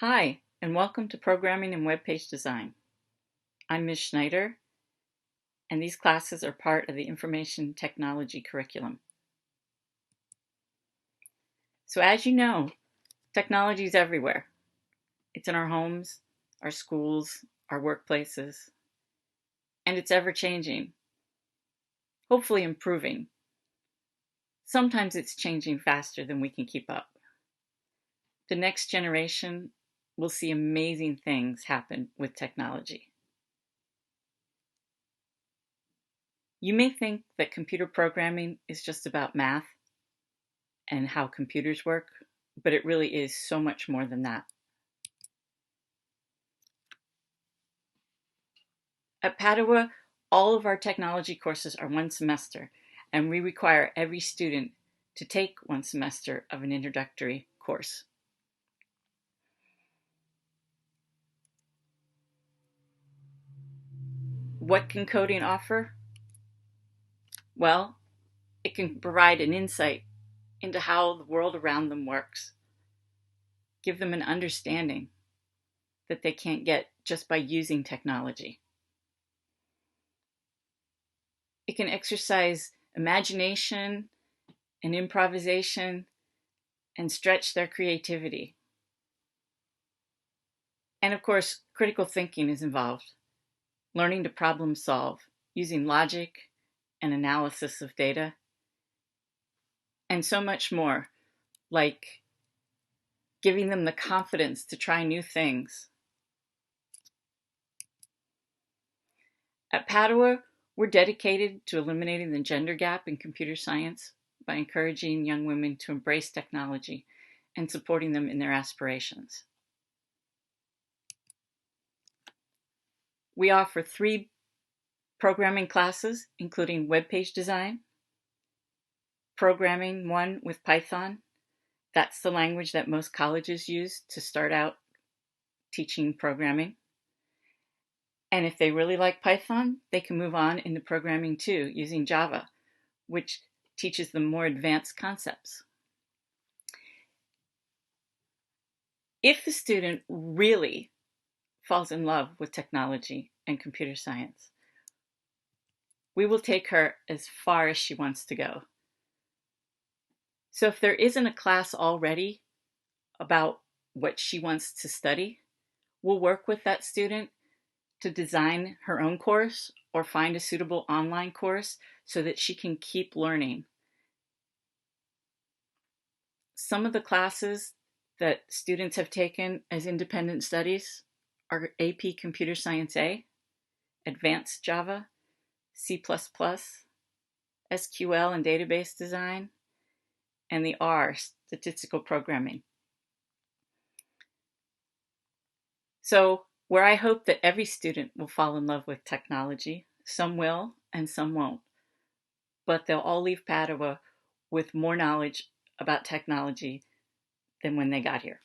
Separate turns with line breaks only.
Hi, and welcome to Programming and Web Page Design. I'm Ms. Schneider, and these classes are part of the Information Technology curriculum. So as you know, technology is everywhere. It's in our homes, our schools, our workplaces, and it's ever-changing, hopefully improving. Sometimes it's changing faster than we can keep up. The next generation will see amazing things happen with technology. You may think that computer programming is just about math and how computers work, but it really is so much more than that. At Padua, all of our technology courses are one semester, and we require every student to take one semester of an introductory course. What can coding offer? Well, it can provide an insight into how the world around them works, give them an understanding that they can't get just by using technology. It can exercise imagination and improvisation and stretch their creativity. And of course, critical thinking is involved, learning to problem solve using logic and analysis of data, and so much more, like giving them the confidence to try new things. At Padua, we're dedicated to eliminating the gender gap in computer science by encouraging young women to embrace technology and supporting them in their aspirations. We offer 3 programming classes, including web page design, programming 1 with Python. That's the language that most colleges use to start out teaching programming. And if they really like Python, they can move on into programming 2 using Java, which teaches them more advanced concepts. If the student really falls in love with technology and computer science, we will take her as far as she wants to go. So if there isn't a class already about what she wants to study, we'll work with that student to design her own course or find a suitable online course so that she can keep learning. Some of the classes that students have taken as independent studies are AP Computer Science A, Advanced Java, C++, SQL and Database Design, and the R, Statistical Programming. So, where I hope that every student will fall in love with technology, some will and some won't, but they'll all leave Padua with more knowledge about technology than when they got here.